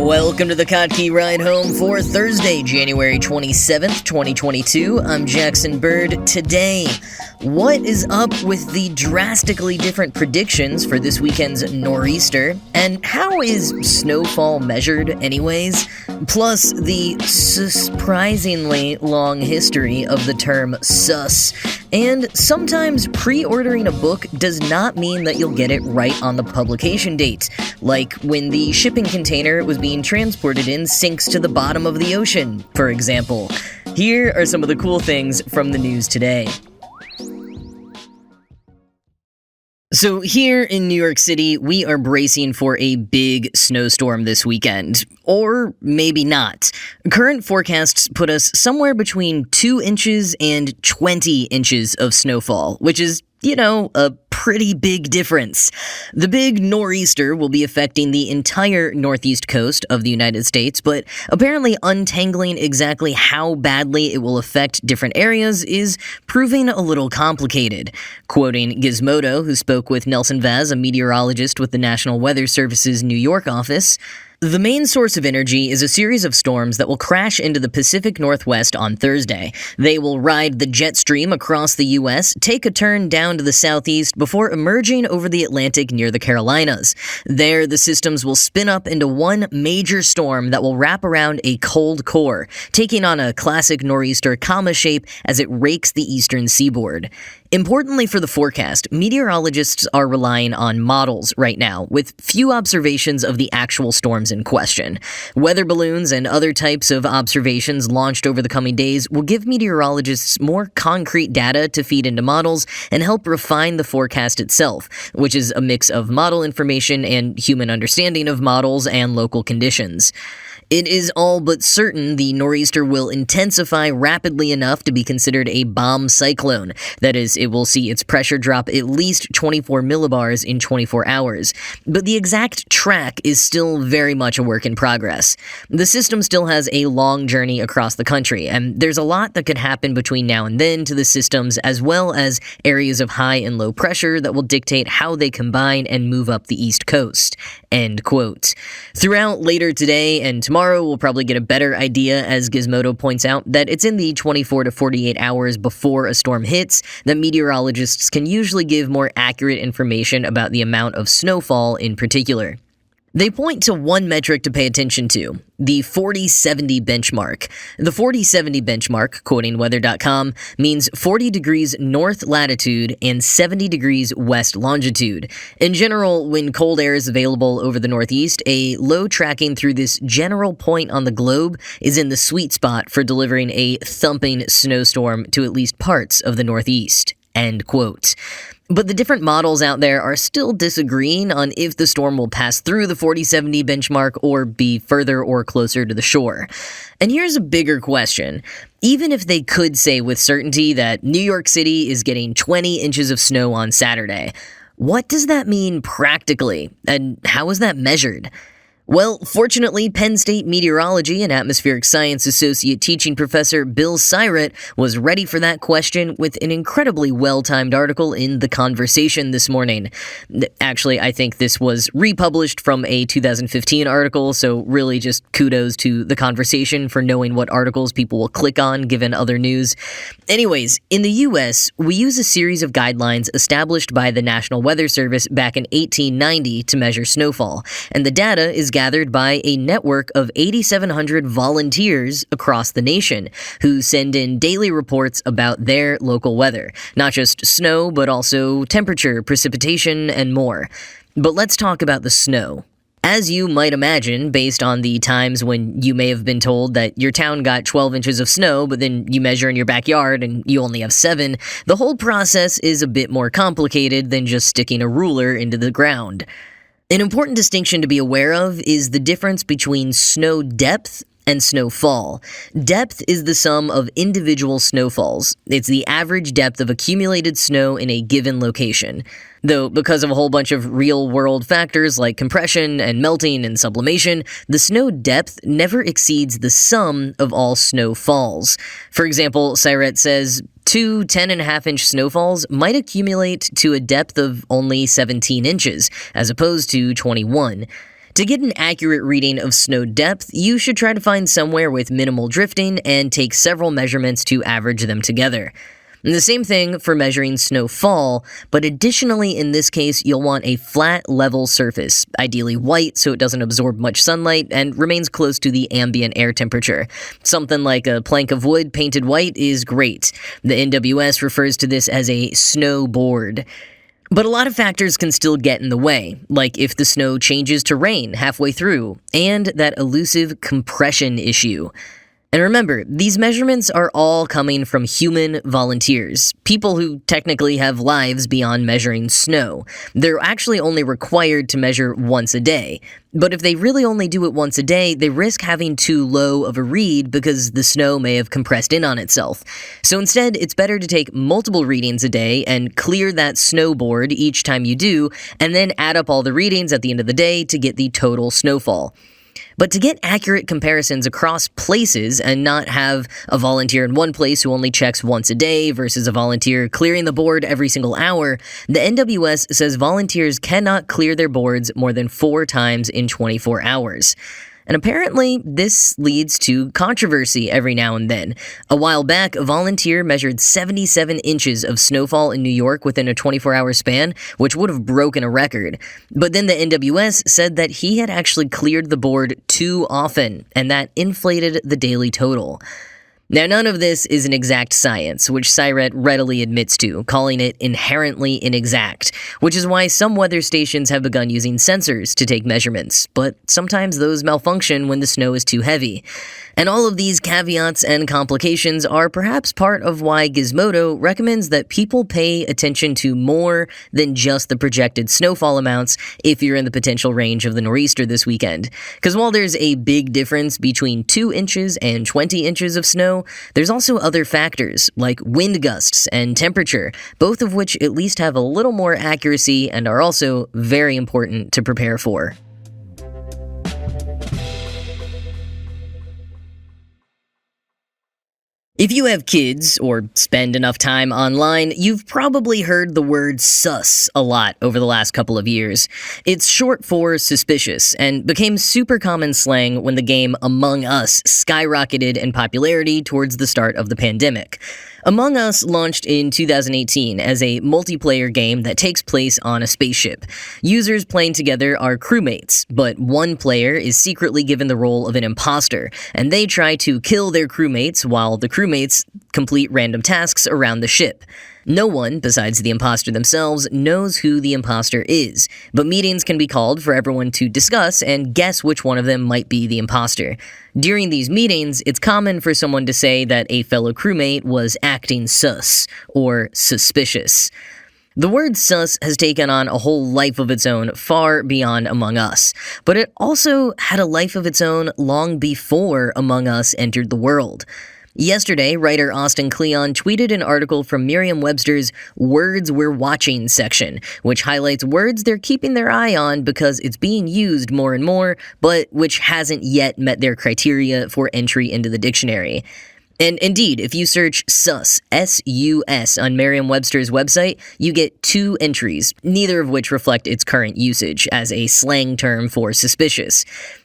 Welcome to the Kottke Ride Home for Thursday, January 27th, 2022. I'm Jackson Bird. Today, what is up with the drastically different predictions for this weekend's nor'easter? And how is snowfall measured anyways? Plus, the sus-prisingly long history of the term sus. And sometimes pre-ordering a book does not mean that you'll get it right on the publication date, like when the shipping container it was being transported in sinks to the bottom of the ocean, for example. Here are some of the cool things from the news today. So here in New York City, we are bracing for a big snowstorm this weekend. Or maybe not. Current forecasts put us somewhere between 2 inches and 20 inches of snowfall, which is, a pretty big difference. The big nor'easter will be affecting the entire northeast coast of the United States, but apparently untangling exactly how badly it will affect different areas is proving a little complicated. Quoting Gizmodo, who spoke with Nelson Vaz, a meteorologist with the National Weather Service's New York office, the main source of energy is a series of storms that will crash into the Pacific Northwest on Thursday. They will ride the jet stream across the U.S., take a turn down to the southeast before emerging over the Atlantic near the Carolinas. There, the systems will spin up into one major storm that will wrap around a cold core, taking on a classic nor'easter comma shape as it rakes the eastern seaboard. Importantly for the forecast, meteorologists are relying on models right now, with few observations of the actual storms in question. Weather balloons and other types of observations launched over the coming days will give meteorologists more concrete data to feed into models and help refine the forecast itself, which is a mix of model information and human understanding of models and local conditions. It is all but certain the nor'easter will intensify rapidly enough to be considered a bomb cyclone. That is, it will see its pressure drop at least 24 millibars in 24 hours. But the exact track is still very much a work in progress. The system still has a long journey across the country, and there's a lot that could happen between now and then to the systems, as well as areas of high and low pressure that will dictate how they combine and move up the East Coast. End quote. Throughout later today and tomorrow, we'll probably get a better idea, as Gizmodo points out, that it's in the 24 to 48 hours before a storm hits that meteorologists can usually give more accurate information about the amount of snowfall in particular. They point to one metric to pay attention to, the 40-70 benchmark. The 40-70 benchmark, quoting weather.com, means 40 degrees north latitude and 70 degrees west longitude. In general, when cold air is available over the northeast, a low tracking through this general point on the globe is in the sweet spot for delivering a thumping snowstorm to at least parts of the northeast. End quote. But the different models out there are still disagreeing on if the storm will pass through the 40-70 benchmark or be further or closer to the shore. And here's a bigger question. Even if they could say with certainty that New York City is getting 20 inches of snow on Saturday, what does that mean practically? And how is that measured? Well, fortunately, Penn State Meteorology and Atmospheric Science Associate Teaching Professor Bill Syrett was ready for that question with an incredibly well-timed article in The Conversation this morning. Actually, I think this was republished from a 2015 article, so really just kudos to The Conversation for knowing what articles people will click on given other news. Anyways, in the U.S., we use a series of guidelines established by the National Weather Service back in 1890 to measure snowfall, and the data is gathered by a network of 8,700 volunteers across the nation who send in daily reports about their local weather, not just snow, but also temperature, precipitation, and more. But let's talk about the snow. As you might imagine, based on the times when you may have been told that your town got 12 inches of snow, but then you measure in your backyard and you only have 7, the whole process is a bit more complicated than just sticking a ruler into the ground. An important distinction to be aware of is the difference between snow depth and snowfall. Depth is the sum of individual snowfalls. It's the average depth of accumulated snow in a given location. Though, because of a whole bunch of real-world factors like compression and melting and sublimation, the snow depth never exceeds the sum of all snowfalls. For example, Syrett says, 2 10.5-inch snowfalls might accumulate to a depth of only 17 inches, as opposed to 21. To get an accurate reading of snow depth, you should try to find somewhere with minimal drifting and take several measurements to average them together. And the same thing for measuring snowfall, but additionally in this case you'll want a flat, level surface, ideally white so it doesn't absorb much sunlight and remains close to the ambient air temperature. Something like a plank of wood painted white is great. The NWS refers to this as a snowboard. But a lot of factors can still get in the way, like if the snow changes to rain halfway through, and that elusive compression issue. And remember, these measurements are all coming from human volunteers, people who technically have lives beyond measuring snow. They're actually only required to measure once a day. But if they really only do it once a day, they risk having too low of a read because the snow may have compressed in on itself. So instead, it's better to take multiple readings a day and clear that snowboard each time you do, and then add up all the readings at the end of the day to get the total snowfall. But to get accurate comparisons across places and not have a volunteer in one place who only checks once a day versus a volunteer clearing the board every single hour, the NWS says volunteers cannot clear their boards more than 4 times in 24 hours. And apparently, this leads to controversy every now and then. A while back, a volunteer measured 77 inches of snowfall in New York within a 24-hour span, which would have broken a record. But then the NWS said that he had actually cleared the board too often, and that inflated the daily total. Now, none of this is an exact science, which Siret readily admits to, calling it inherently inexact, which is why some weather stations have begun using sensors to take measurements, but sometimes those malfunction when the snow is too heavy. And all of these caveats and complications are perhaps part of why Gizmodo recommends that people pay attention to more than just the projected snowfall amounts if you're in the potential range of the nor'easter this weekend. Because while there's a big difference between 2 inches and 20 inches of snow, there's also other factors like wind gusts and temperature, both of which at least have a little more accuracy and are also very important to prepare for. If you have kids, or spend enough time online, you've probably heard the word sus a lot over the last couple of years. It's short for suspicious, and became super common slang when the game Among Us skyrocketed in popularity towards the start of the pandemic. Among Us launched in 2018 as a multiplayer game that takes place on a spaceship. Users playing together are crewmates, but one player is secretly given the role of an imposter, and they try to kill their crewmates while the crewmates complete random tasks around the ship. No one, besides the imposter themselves, knows who the imposter is, but meetings can be called for everyone to discuss and guess which one of them might be the imposter. During these meetings, it's common for someone to say that a fellow crewmate was acting sus, or suspicious. The word sus has taken on a whole life of its own far beyond Among Us, but it also had a life of its own long before Among Us entered the world. Yesterday, writer Austin Kleon tweeted an article from Merriam-Webster's Words We're Watching section, which highlights words they're keeping their eye on because it's being used more and more, but which hasn't yet met their criteria for entry into the dictionary. And indeed, if you search sus, S-U-S, on Merriam-Webster's website, you get 2 entries, neither of which reflect its current usage as a slang term for suspicious.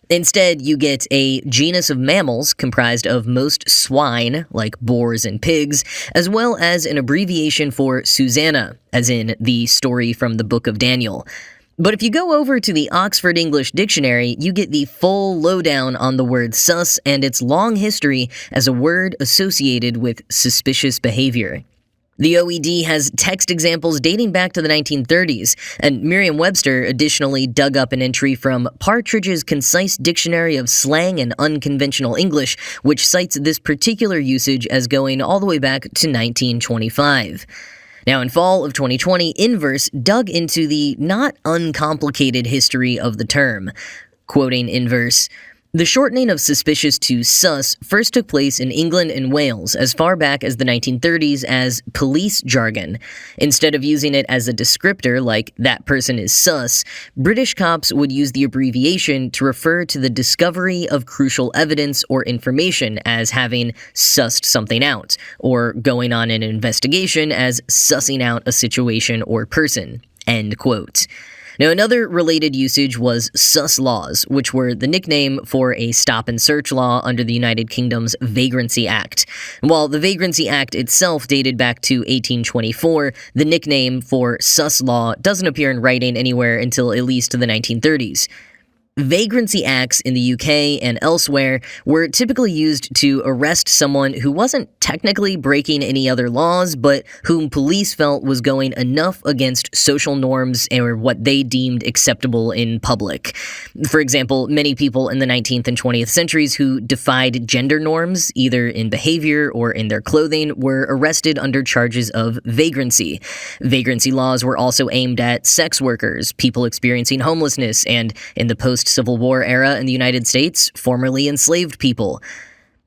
Instead, you get a genus of mammals comprised of most swine, like boars and pigs, as well as an abbreviation for Susanna, as in the story from the Book of Daniel. But if you go over to the Oxford English Dictionary, you get the full lowdown on the word sus and its long history as a word associated with suspicious behavior. The OED has text examples dating back to the 1930s, and Merriam-Webster additionally dug up an entry from Partridge's Concise Dictionary of Slang and Unconventional English, which cites this particular usage as going all the way back to 1925. Now, in fall of 2020, Inverse dug into the not uncomplicated history of the term. Quoting Inverse, "The shortening of suspicious to sus first took place in England and Wales as far back as the 1930s as police jargon. Instead of using it as a descriptor like that person is sus, British cops would use the abbreviation to refer to the discovery of crucial evidence or information as having sussed something out, or going on an investigation as sussing out a situation or person." End quote. Now, another related usage was sus laws, which were the nickname for a stop and search law under the United Kingdom's Vagrancy Act. While the Vagrancy Act itself dated back to 1824, the nickname for sus law doesn't appear in writing anywhere until at least the 1930s. Vagrancy acts in the UK and elsewhere were typically used to arrest someone who wasn't technically breaking any other laws, but whom police felt was going enough against social norms or what they deemed acceptable in public. For example, many people in the 19th and 20th centuries who defied gender norms, either in behavior or in their clothing, were arrested under charges of vagrancy. Vagrancy laws were also aimed at sex workers, people experiencing homelessness, and, in the post-Civil War era in the United States, formerly enslaved people.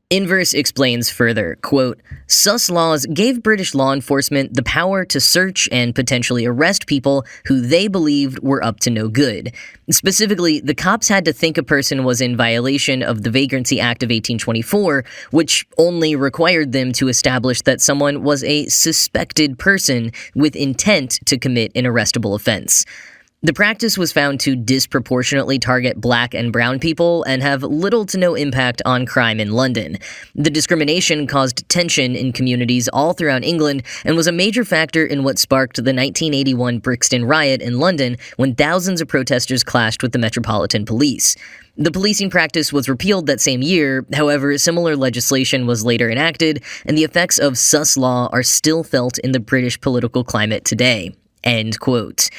Inverse explains further, quote, "Sus laws gave British law enforcement the power to search and potentially arrest people who they believed were up to no good. Specifically, the cops had to think a person was in violation of the Vagrancy Act of 1824, which only required them to establish that someone was a suspected person with intent to commit an arrestable offense. The practice was found to disproportionately target black and brown people and have little to no impact on crime in London. The discrimination caused tension in communities all throughout England and was a major factor in what sparked the 1981 Brixton riot in London when thousands of protesters clashed with the Metropolitan Police. The policing practice was repealed that same year, however, similar legislation was later enacted, and the effects of sus law are still felt in the British political climate today." End quote.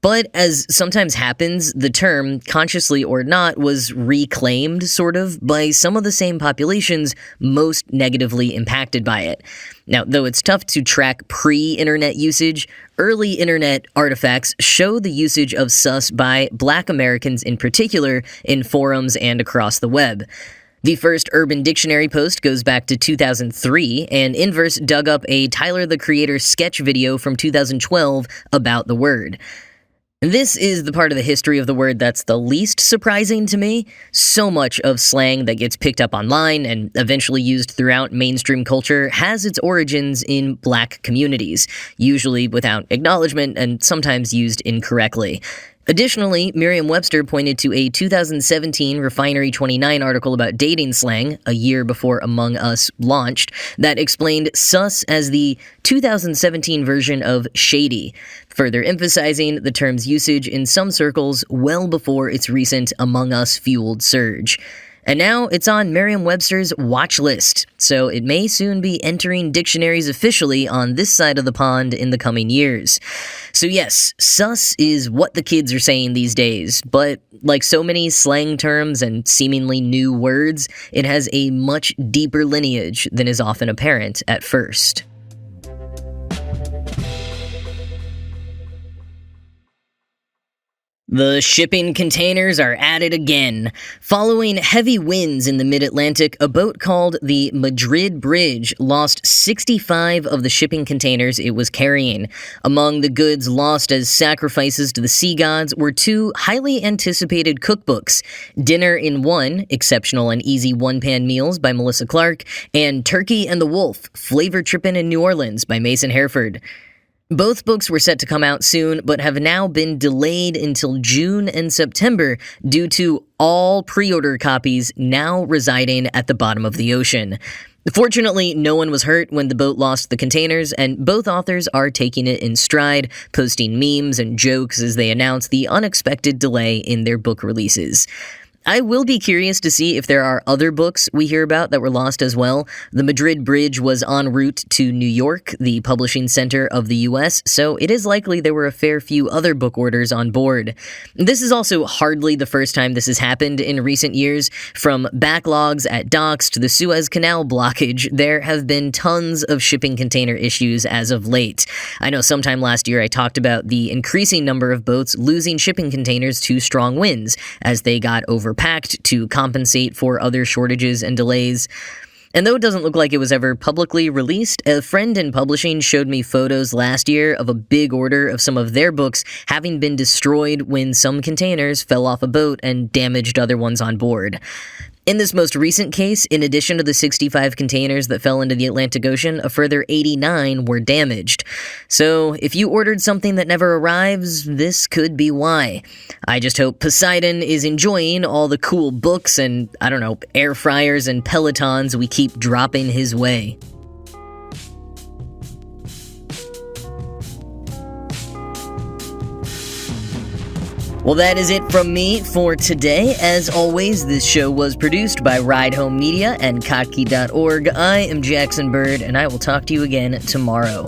But as sometimes happens, the term, consciously or not, was reclaimed, sort of, by some of the same populations most negatively impacted by it. Now, though it's tough to track pre-internet usage, early internet artifacts show the usage of sus by Black Americans in particular in forums and across the web. The first Urban Dictionary post goes back to 2003, and Inverse dug up a Tyler the Creator sketch video from 2012 about the word. This is the part of the history of the word that's the least surprising to me. So much of slang that gets picked up online and eventually used throughout mainstream culture has its origins in Black communities, usually without acknowledgement and sometimes used incorrectly. Additionally, Merriam-Webster pointed to a 2017 Refinery 29 article about dating slang, a year before Among Us launched, that explained sus as the 2017 version of shady, further emphasizing the term's usage in some circles well before its recent Among Us-fueled surge. And now it's on Merriam-Webster's watch list, so it may soon be entering dictionaries officially on this side of the pond in the coming years. So yes, sus is what the kids are saying these days, but like so many slang terms and seemingly new words, it has a much deeper lineage than is often apparent at first. The shipping containers are at it again. Following heavy winds in the mid-Atlantic, a boat called the Madrid Bridge lost 65 of the shipping containers it was carrying. Among the goods lost as sacrifices to the sea gods were two highly anticipated cookbooks, Dinner in One, Exceptional and Easy One-Pan Meals by Melissa Clark, and Turkey and the Wolf, Flavor Trippin' in New Orleans by Mason Hereford. Both books were set to come out soon, but have now been delayed until June and September due to all pre-order copies now residing at the bottom of the ocean. Fortunately, no one was hurt when the boat lost the containers, and both authors are taking it in stride, posting memes and jokes as they announce the unexpected delay in their book releases. I will be curious to see if there are other books we hear about that were lost as well. The Madrid Bridge was en route to New York, the publishing center of the US, so it is likely there were a fair few other book orders on board. This is also hardly the first time this has happened in recent years. From backlogs at docks to the Suez Canal blockage, there have been tons of shipping container issues as of late. I know sometime last year I talked about the increasing number of boats losing shipping containers to strong winds as they got overpacked to compensate for other shortages and delays. And though it doesn't look like it was ever publicly released, a friend in publishing showed me photos last year of a big order of some of their books having been destroyed when some containers fell off a boat and damaged other ones on board. In this most recent case, in addition to the 65 containers that fell into the Atlantic Ocean, a further 89 were damaged. So, if you ordered something that never arrives, this could be why. I just hope Poseidon is enjoying all the cool books and, air fryers and Pelotons we keep dropping his way. Well, that is it from me for today. As always, this show was produced by Ride Home Media and Kottke.org. I am Jackson Bird, and I will talk to you again tomorrow.